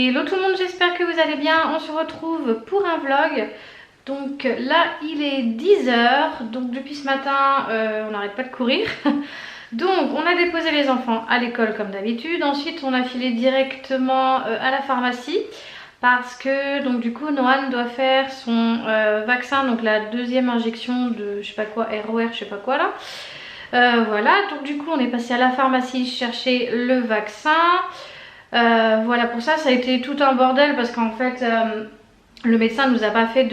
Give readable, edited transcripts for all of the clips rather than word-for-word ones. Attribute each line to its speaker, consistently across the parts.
Speaker 1: Hello tout le monde, j'espère que vous allez bien. On se retrouve pour un vlog. Donc là il est 10 h, donc depuis ce matin on n'arrête pas de courir. Donc on a déposé les enfants à l'école comme d'habitude. Ensuite on a filé directement à la pharmacie parce que donc du coup Noan doit faire son vaccin, donc la deuxième injection de je sais pas quoi, ROR je sais pas quoi là. Voilà, donc du coup on est passé à la pharmacie chercher le vaccin. Voilà, pour ça a été tout un bordel parce qu'en fait le médecin nous a pas fait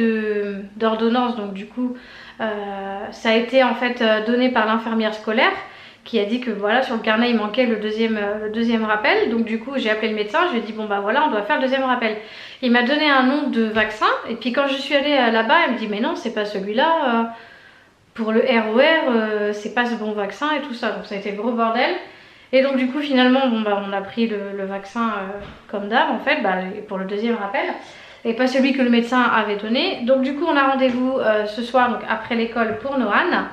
Speaker 1: d'ordonnance, donc du coup ça a été en fait donné par l'infirmière scolaire qui a dit que voilà, sur le carnet il manquait le deuxième rappel. Donc du coup j'ai appelé le médecin, je lui ai dit bon bah voilà, on doit faire le deuxième rappel. Il m'a donné un nom de vaccin et puis quand je suis allée là-bas elle me dit mais non c'est pas celui-là, pour le ROR c'est pas ce bon vaccin et tout ça. Donc ça a été le gros bordel. Et donc du coup finalement bon, bah, on a pris le vaccin comme d'hab en fait, pour le deuxième rappel. Et pas celui que le médecin avait donné. Donc du coup on a rendez-vous ce soir, donc après l'école, pour Noan.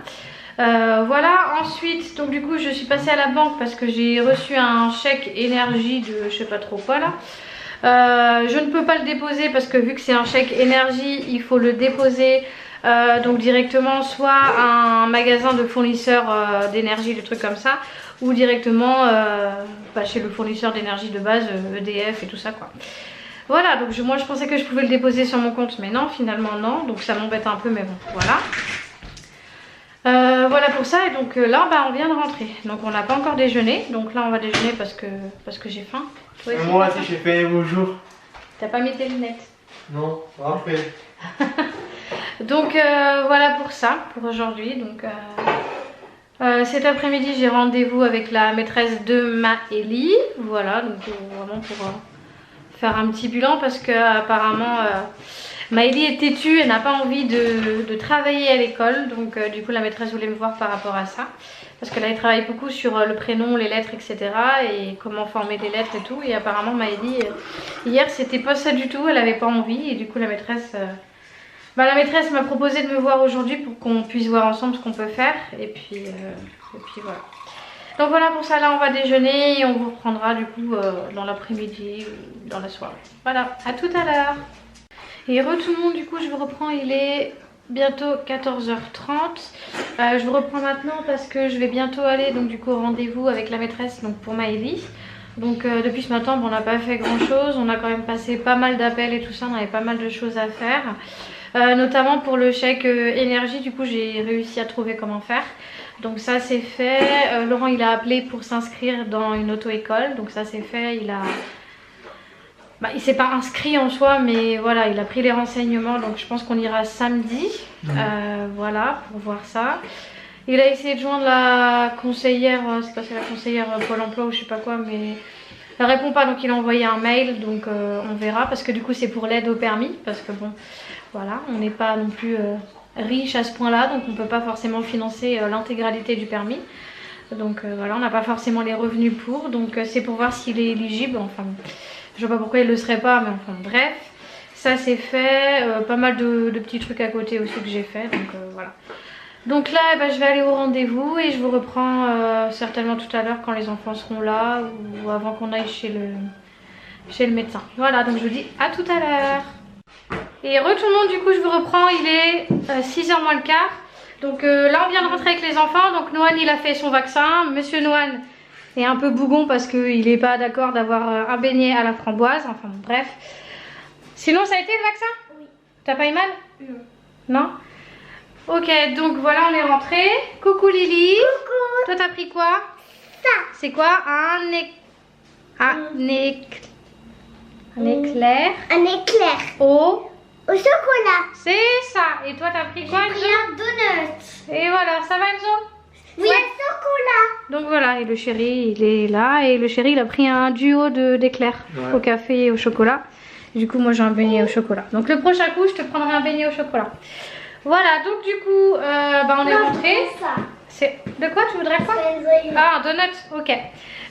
Speaker 1: Voilà, ensuite donc du coup je suis passée à la banque parce que j'ai reçu un chèque énergie de je sais pas trop quoi là. Je ne peux pas le déposer parce que vu que c'est un chèque énergie, il faut le déposer donc directement soit à un magasin de fournisseurs d'énergie, des trucs comme ça, ou directement chez le fournisseur d'énergie de base, EDF et tout ça quoi. Voilà, donc moi je pensais que je pouvais le déposer sur mon compte, mais non, finalement non, donc ça m'embête un peu, mais bon, voilà. Voilà pour ça, et donc là on vient de rentrer, donc on n'a pas encore déjeuné, donc là on va déjeuner parce que j'ai faim.
Speaker 2: Moi aussi j'ai fait bonjour.
Speaker 1: T'as pas mis tes lunettes?
Speaker 2: Non, après.
Speaker 1: Donc voilà pour ça, pour aujourd'hui. Donc cet après-midi j'ai rendez-vous avec la maîtresse de Maëlie, voilà, donc vraiment pour faire un petit bilan parce que apparemment Maëlie est têtue, elle n'a pas envie de travailler à l'école, donc du coup la maîtresse voulait me voir par rapport à ça parce qu'elle avait travaillé beaucoup sur le prénom, les lettres, etc. et comment former des lettres et tout. Et apparemment Maëlie hier c'était pas ça du tout, elle avait pas envie, et du coup la maîtresse m'a proposé de me voir aujourd'hui pour qu'on puisse voir ensemble ce qu'on peut faire, et puis voilà. Donc voilà pour ça, là on va déjeuner et on vous reprendra du coup dans l'après-midi ou dans la soirée. Voilà, à tout à l'heure. Et tout le monde, du coup je vous reprends, il est bientôt 14h30. Je vous reprends maintenant parce que je vais bientôt aller donc du coup au rendez-vous avec la maîtresse donc pour Maëlie. Donc depuis ce matin on n'a pas fait grand chose, on a quand même passé pas mal d'appels et tout ça, on avait pas mal de choses à faire. Notamment pour le chèque énergie, du coup j'ai réussi à trouver comment faire. Donc ça c'est fait. Laurent il a appelé pour s'inscrire dans une auto-école, donc ça c'est fait. Il s'est pas inscrit en soi, mais voilà, il a pris les renseignements, donc je pense qu'on ira samedi. Voilà, pour voir ça. Il a essayé de joindre la conseillère, c'est pas c'est la conseillère Pôle emploi ou je sais pas quoi, mais elle répond pas, donc il a envoyé un mail, donc on verra, parce que du coup c'est pour l'aide au permis, parce que bon, voilà, on n'est pas non plus riche à ce point là, donc on peut pas forcément financer l'intégralité du permis. Donc voilà, on n'a pas forcément les revenus pour, donc c'est pour voir s'il est éligible, enfin je vois pas pourquoi il le serait pas, mais enfin bref, ça c'est fait. Pas mal de petits trucs à côté aussi que j'ai fait, donc voilà. Donc là je vais aller au rendez-vous et je vous reprends certainement tout à l'heure quand les enfants seront là ou avant qu'on aille chez le médecin. Voilà, donc je vous dis à tout à l'heure. Et tout le monde, du coup je vous reprends, il est 6h moins le quart. Donc là on vient de rentrer avec les enfants, donc Noan il a fait son vaccin. Monsieur Noan est un peu bougon parce qu'il n'est pas d'accord d'avoir un beignet à la framboise, enfin bref. Sinon ça a été le vaccin? Oui. T'as pas eu mal? Non. Non? Ok, donc voilà, on est rentré. Coucou Lily. Coucou. Toi t'as pris quoi? Ça. C'est quoi? Un éclair.
Speaker 3: Un éclair.
Speaker 1: Au
Speaker 3: chocolat.
Speaker 1: C'est ça. Et toi t'as pris quoi?
Speaker 3: J'ai pris un donut.
Speaker 1: Et voilà, ça va Enzo?
Speaker 3: Oui, un chocolat.
Speaker 1: Donc voilà, et le chéri il est là, et le chéri il a pris un duo d'éclairs au café et au chocolat. Du coup moi j'ai un beignet au chocolat. Donc le prochain coup je te prendrai un beignet au chocolat. Voilà, donc du coup on est rentré. De quoi tu voudrais quoi? Ah, un donut, ok.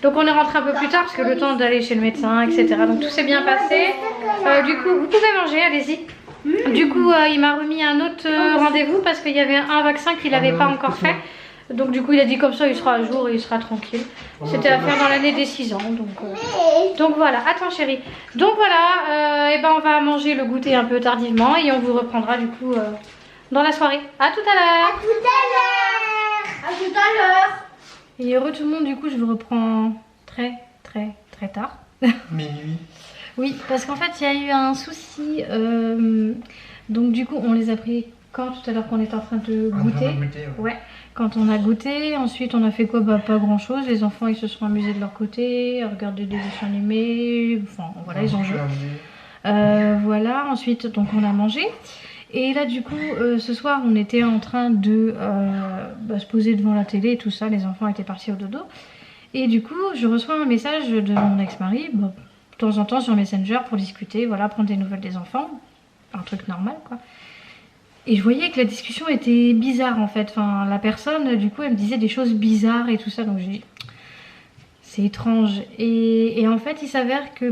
Speaker 1: Donc on est rentré un peu plus tard parce que le temps d'aller chez le médecin, etc. Donc tout s'est bien passé. Du coup vous pouvez manger, allez-y. Du coup il m'a remis un autre rendez-vous parce qu'il y avait un vaccin qu'il n'avait pas encore fait. Donc du coup il a dit comme ça il sera à jour et il sera tranquille. C'était à faire dans l'année des 6 ans. Donc voilà, attends chérie. Donc voilà, et ben on va manger le goûter un peu tardivement et on vous reprendra du coup dans la soirée. À tout à l'heure.
Speaker 3: À tout à l'heure. À tout à l'heure.
Speaker 1: Et heureux tout le monde, du coup je vous reprends très tard.
Speaker 2: Minuit.
Speaker 1: Oui, parce qu'en fait il y a eu un souci. Donc du coup on les a pris quand tout à l'heure qu'on était en train de goûter. Ouais. Quand on a goûté, ensuite on a fait quoi? Bah pas grand chose, les enfants ils se sont amusés de leur côté, à regarder des dessins animés, enfin voilà ils ont joué. Voilà, ensuite donc on a mangé. Et là du coup ce soir on était en train de se poser devant la télé et tout ça, les enfants étaient partis au dodo. Et du coup je reçois un message de mon ex-mari, de temps en temps sur Messenger pour discuter, voilà, prendre des nouvelles des enfants, un truc normal quoi. Et je voyais que la discussion était bizarre en fait, enfin la personne du coup elle me disait des choses bizarres et tout ça, donc j'ai dit c'est étrange. Et en fait il s'avère que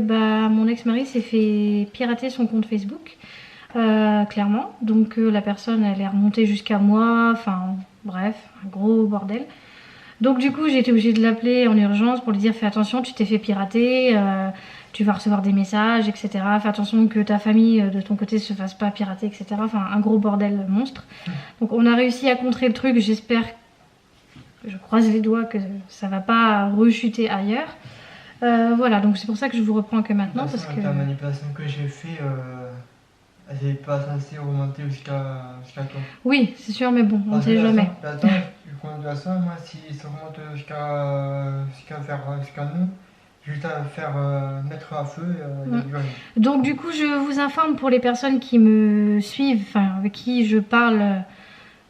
Speaker 1: mon ex-mari s'est fait pirater son compte Facebook, clairement, donc la personne elle est remontée jusqu'à moi, enfin bref, un gros bordel. Donc du coup j'ai été obligée de l'appeler en urgence pour lui dire fais attention, tu t'es fait pirater, tu vas recevoir des messages, etc. Fais attention que ta famille de ton côté se fasse pas pirater, etc. Enfin un gros bordel monstre. Donc on a réussi à contrer le truc, j'espère, je croise les doigts que ça va pas rechuter ailleurs. Voilà, donc c'est pour ça que je vous reprends que maintenant. Parce que
Speaker 2: la manipulation que j'ai fait, elle n'est pas censée remonter jusqu'à toi.
Speaker 1: oui, c'est sûr, mais bon, on ne sait jamais.
Speaker 2: Attends, du coup, de toute façon, moi, si ça remonte jusqu'à nous, juste à faire mettre à feu, il y a du rien.
Speaker 1: Donc du coup, je vous informe pour les personnes qui me suivent, enfin avec qui je parle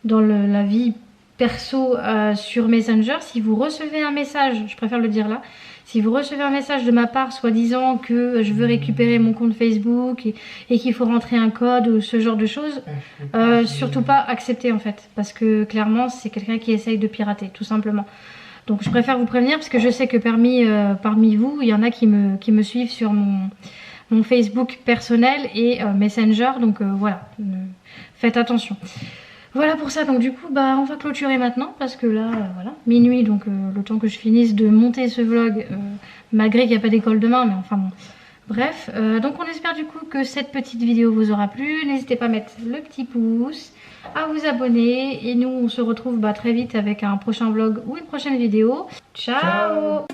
Speaker 1: dans la vie perso sur Messenger, si vous recevez un message, je préfère le dire là, si vous recevez un message de ma part soi-disant que je veux récupérer mon compte Facebook et qu'il faut rentrer un code ou ce genre de choses, surtout pas accepter en fait, parce que clairement c'est quelqu'un qui essaye de pirater tout simplement. Donc je préfère vous prévenir parce que je sais que parmi vous il y en a qui me suivent sur mon Facebook personnel et Messenger, donc voilà, faites attention. Voilà pour ça, donc du coup on va clôturer maintenant parce que là voilà, minuit, donc le temps que je finisse de monter ce vlog, malgré qu'il n'y a pas d'école demain, mais enfin bon, bref, donc on espère du coup que cette petite vidéo vous aura plu. N'hésitez pas à mettre le petit pouce, à vous abonner et nous on se retrouve très vite avec un prochain vlog ou une prochaine vidéo. Ciao.